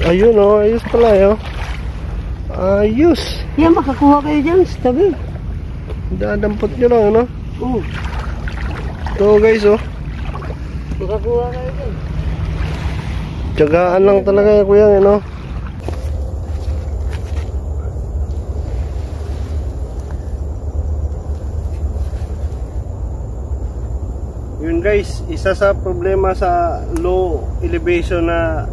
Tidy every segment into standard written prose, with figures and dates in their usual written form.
Ayun oh, ayos pala yun. Ayos. Yan, makakuha kayo dyan sa tabi. Dadampot nyo lang, ano? Oo. Ito guys, oh. Makakuha kayo dyan. Tiyagaan lang talaga kuya, ano? Yun guys, isa sa problema sa low elevation na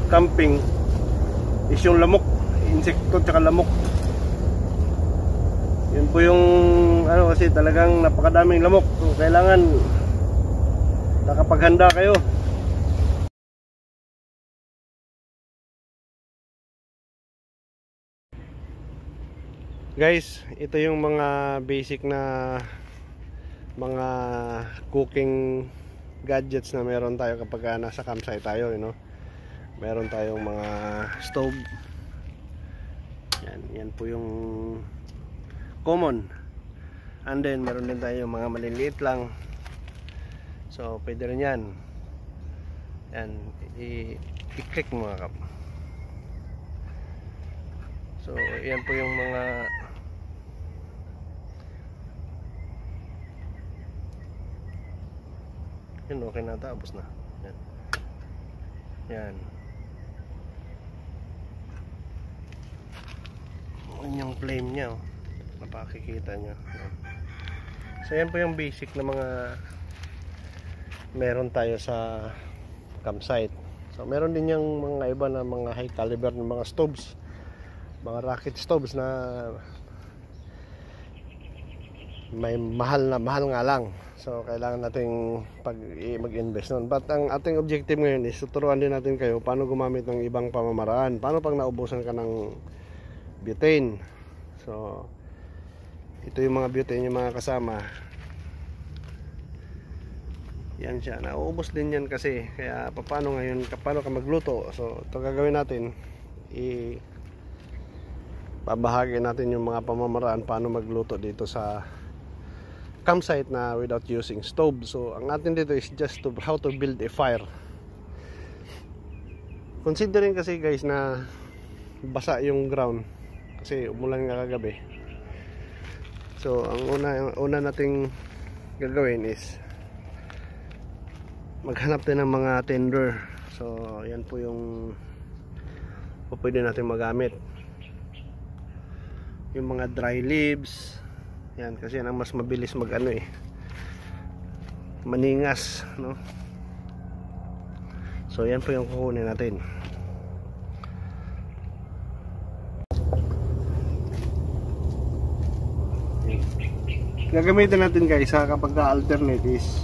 camping is yung lamok, insekto tsaka lamok. Yun po yung ano, kasi talagang napakadaming lamok, so kailangan nakapaghanda kayo. Guys, ito yung mga basic na mga cooking gadgets na meron tayo kapag nasa campsite tayo, you know? Meron tayong mga stove. Yan po yung common. And then meron din tayo mga maliliit lang. So pwede rin yan. Yan, i-click mo mga kap. So yan po yung mga yun, okay na, tapos na. Yan. Yan. Yan yung flame nya, oh. Napakikita nyo. Yan. So yan po yung basic na mga meron tayo sa campsite. So meron din yung mga iba na mga high caliber na mga stoves, mga rocket stoves na may mahal nga lang. So kailangan nating mag-invest nun. But ang ating objective ngayon is tuturuan din natin kayo paano gumamit ng ibang pamamaraan. Paano pag naubusan ka ng butane. So ito yung mga butane, yung mga kasama. Yan siya, nauubos din yan kasi. Kaya paano ngayon, paano ka magluto. So ito gagawin natin, babahagi natin yung mga pamamaraan paano magluto dito sa campsite na without using stove. So ang atin dito is just to how to build a fire. Considering kasi guys na basa yung ground kasi umulan nga kagabi. So ang una nating gagawin is maghanap din ng mga tinder. So yan po yung pwede natin magamit. Yung mga dry leaves. Yan, kasi yan ang mas mabilis mag-ano maningas, no? So yan po yung kukunin natin. Gagamitin natin guys kapag alternate is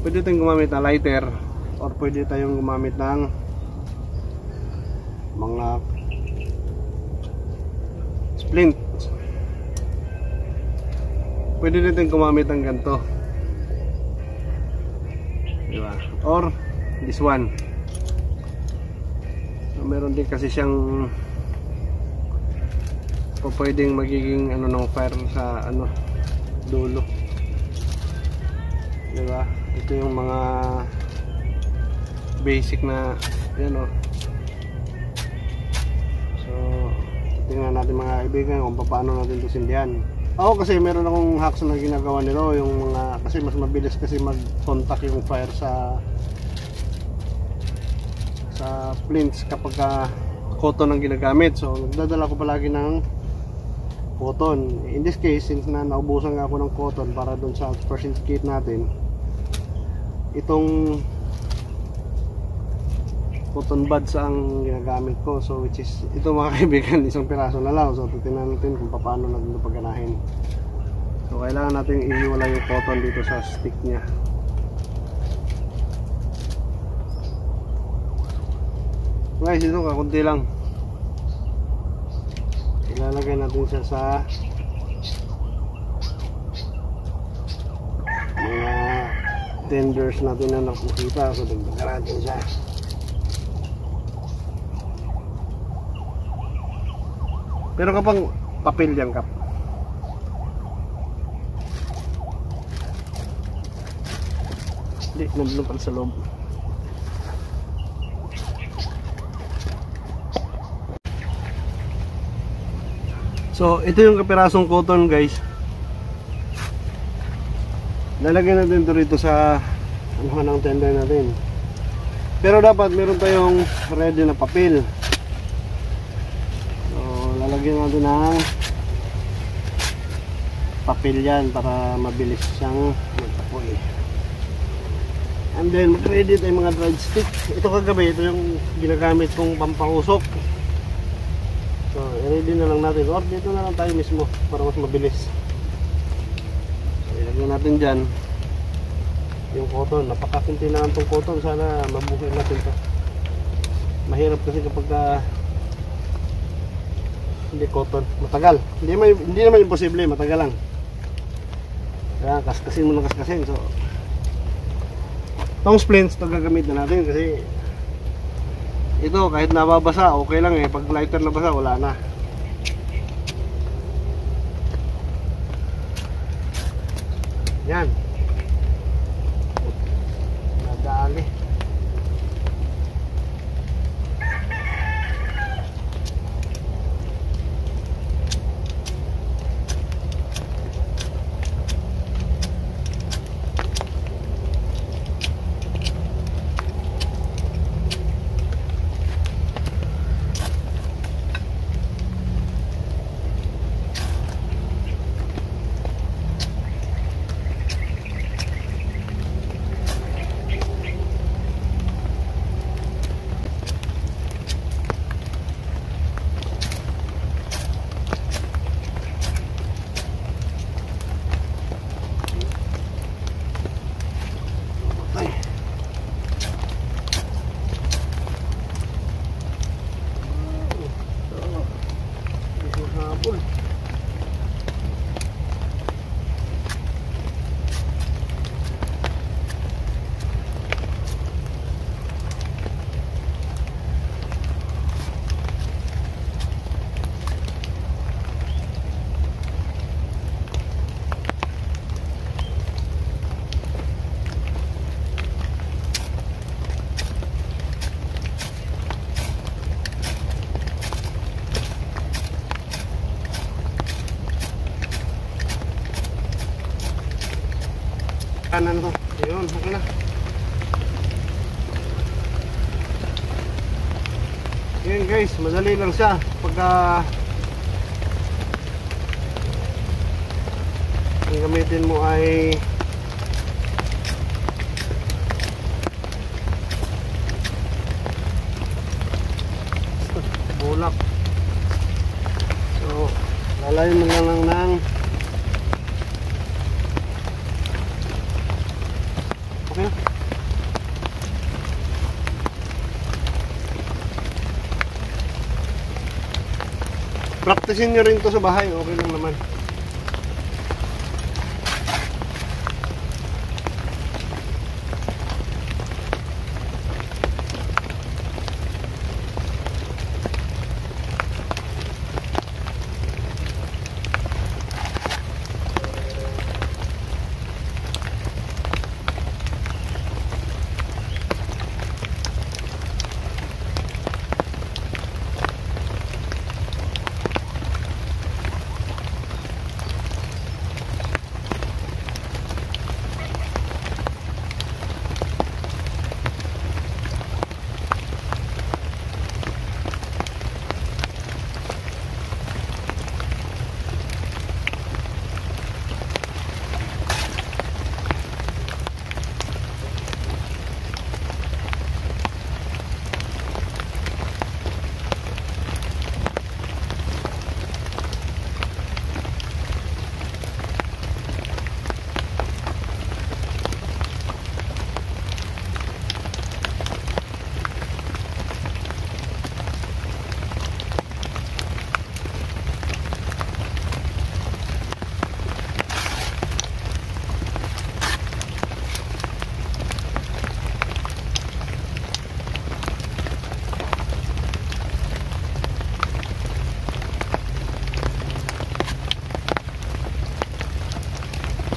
pwede tayong gumamit ng lighter or pwede tayong gumamit ng mga splint. Pwede natin gumamit ng ganito, diba? Or this one. So, meron din kasi siyang pwedeng magiging ano ng fire sa ano dulo, diba? Ito yung mga basic na yan, oh. So tingnan natin mga kaibigan kung paano natin ito sindihan. Ako kasi meron akong hacks na ginagawa nito, yung mga kasi mas mabilis kasi mag-contact yung fire sa flints kapag cotton ang ginagamit. So nagdadala ko palagi ng cotton. In this case, since na naubusan nga ako ng cotton para dun sa first aid kit natin, itong cotton buds ang ginagamit ko. So which is ito mga kaibigan, isang piraso na lang. So titingnan natin kung paano natin paganahin. So kailangan natin ihiwalay yung cotton dito sa stick nya. Guys, ito kakunti lang. Ilalagay natin siya sa mga tenders natin na nakukita. So dagdagan natin siya. Pero kapag papel yan, kap, hindi, nandun pala sa loob. So, ito yung kapirasong cotton, guys. Lalagyan natin ito rito sa ng tender natin. Pero dapat meron tayong ready na papel. So, lalagyan natin ng papel yan para mabilis siyang magtapoy. And then, mag-ready tayo mga dried stick. Ito kagabi, ito yung ginagamit kong pampangusok. So, i-ready na lang natin. Or dito na lang tayo mismo para mas mabilis. So, ilagyan natin dyan yung cotton. Napakakunti na itong cotton. Sana mabuhay natin ito. Mahirap kasi kapag hindi cotton. Matagal. Hindi naman imposible. Matagal lang. Kaya kaskasin mo ng kaskasin. So, itong splints ito gagamitin natin kasi ito kahit nababasa okay lang eh. Pag lighter na basa wala na. Yan. Nadali. Kanan to. Ayun, okay na. Yan guys, madali lang siya pagka ang gamitin mo ay bulak. So, lalayin mo lang ng okay. Practicein nyo rin to sa bahay, okay lang naman.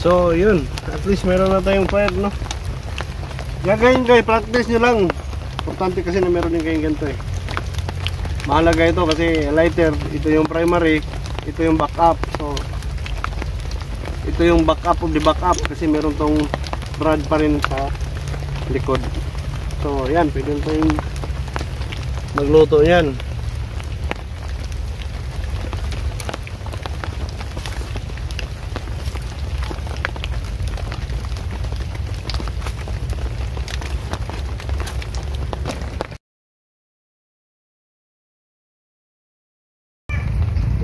So yun, at least meron na tayong fire, no? Gagayin guys, practice nyo lang. Importante kasi na meron din kayong ganito eh. Mahalaga ito kasi lighter, ito yung primary. ito yung backup. So ito yung backup of the backup kasi meron tong rod pa rin sa likod. So yan, pwede tayong magluto yan.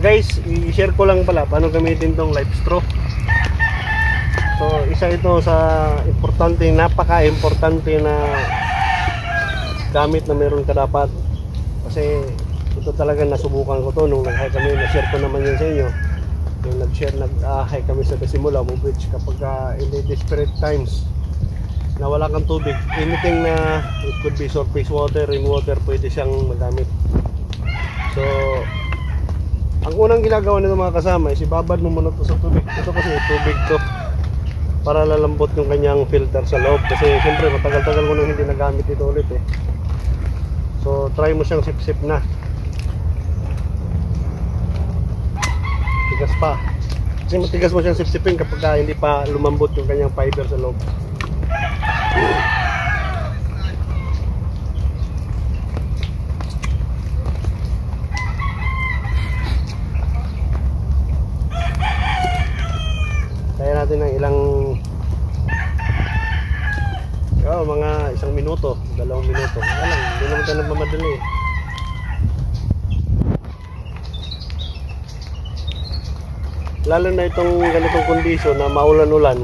Guys, i-share ko lang pala paano gamitin tong live straw. So isa ito sa importante, napaka-importante na gamit na meron ka dapat. Kasi ito talaga nasubukan ko to nung nag-hike kami, na-share ko naman yun sa inyo. Yung nag-hike kami sa Dasimula, Mubridge, kapag in the desperate times na wala kang tubig, anything na it could be surface water, rainwater, pwede siyang magamit. So ang unang ginagawa nito mga kasama is ibabad mo muna to sa tubig. Ito kasi tubig to para lalambot yung kanyang filter sa loob. Kasi siyempre matagal-tagal ko nang hindi nagamit ito ulit eh. So try mo siyang sip-sip na. Tigas pa. Kasi matigas mo siyang sip-sipin kapag hindi pa lumambot yung kanyang fiber sa loob. Kaya natin ng ilang mga 1 minuto, 2 minuto. Wala lang, hindi naman tayo nagmamadali. Lalo na itong ganitong kondisyon na maulan-ulan,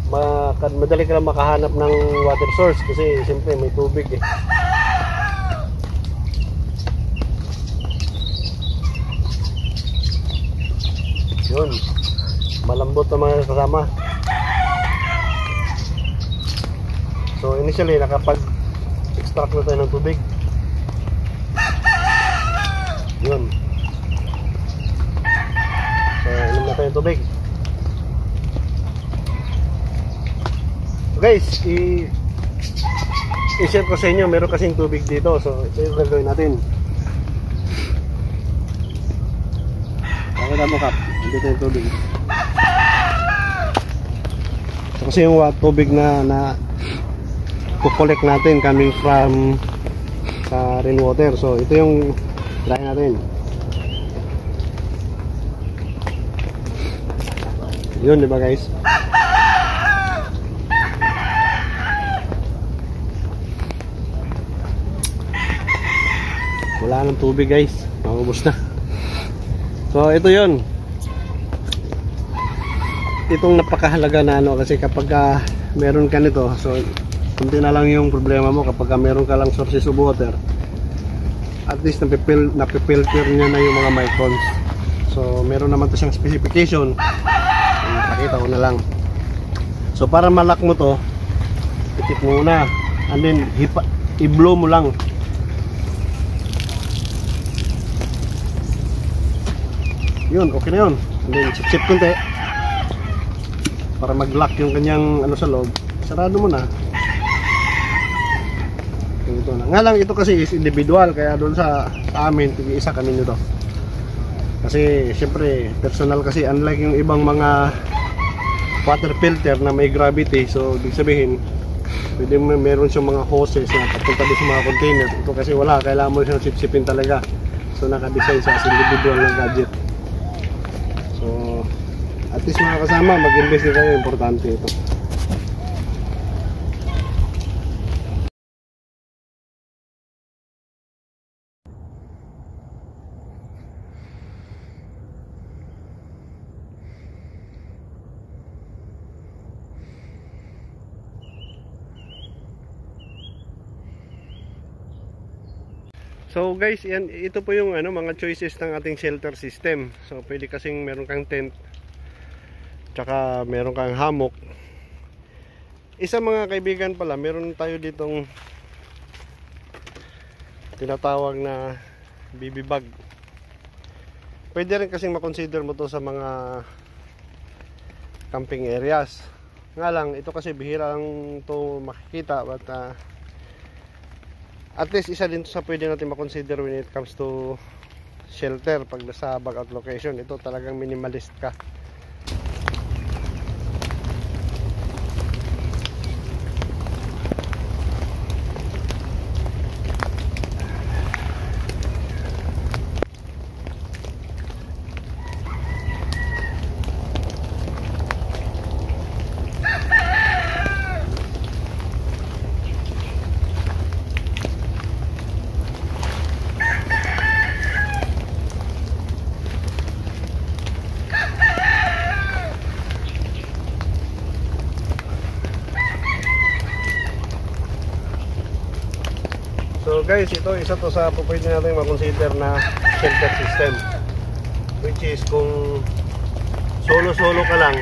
madali ka lang makahanap ng water source kasi siyempre may tubig eh. Yun, malambot na mga kasama. So initially nakapag-extract na tayo ng tubig. Yun. So inom na tayo ng tubig. So guys, i-share ko sa inyo, meron kasing tubig dito. So ito yung gagawin natin. Pakita mo Kap, dito yung tubig. So kasi yung tubig na kukolek natin coming from sa rainwater. So ito yung try natin. Yun, di ba guys? Wala nang tubig guys, maubos na. So ito yun, itong napakahalaga na kasi kapag meron ka nito, so kunti na lang yung problema mo kapag meron ka lang sources of water. At least napipilter niya na yung mga microns. So meron naman to siyang specification. Pakita ko na lang. So para malak mo to, itik mo muna, and then i-blow mo lang. Yun, okay na yun. And then sip-sip kunti para mag-lock yung kanyang sa loob. Sarado mo na. Ito na. Nga lang ito kasi is individual, kaya doon sa amin tig-isa kami nito. Kasi syempre personal kasi, unlike yung ibang mga water filter na may gravity. So ibig sabihin pwede meron siyang mga hoses na papunta doon sa mga container. Ito kasi wala, kailangan mo siyang sip-sipin talaga. So naka-design siya as individual na gadget. So at least mga kasama, mag-invest din kayo, importante ito. So guys, yan, ito po yung mga choices ng ating shelter system. So pwede kasing meron kang tent, tsaka meron kang hammock. Isa mga kaibigan pala, meron tayo ditong tinatawag na BB bag. Pwede rin kasing makonsider mo to sa mga camping areas. Nga lang, ito kasi bihira lang to makikita, but at least isa din to sa pwede natin makonsider when it comes to shelter pag nasa bug out location. Ito talagang minimalist ka. So guys, ito isa to sa pwede natin makonsider na shelter system, which is kung solo-solo ka lang,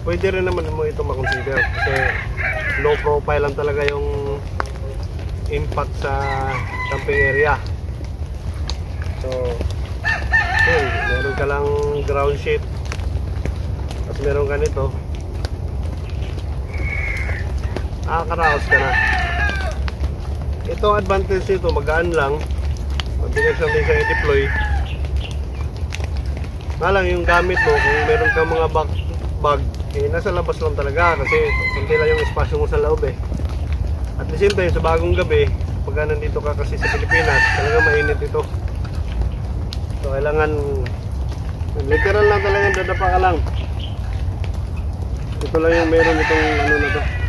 pwede rin naman mo ito makonsider kasi low profile lang talaga yung impact sa camping area. So yun, meron ka lang ground sheet at meron ka nito, nakakaraos ka na. Ito ang advantage nito, magaan lang, mabilis lang din siya i-deploy. Lang yung gamit mo, kung meron kang mga bag, eh, nasa labas lang talaga kasi hindi lang yung espasyo mo sa loob eh. At the same time, sa bagong gabi, pagka nandito ka kasi sa Pilipinas, talagang mainit ito. So kailangan, literal lang talaga, dadapa ka lang. Ito lang yung meron itong ano na to.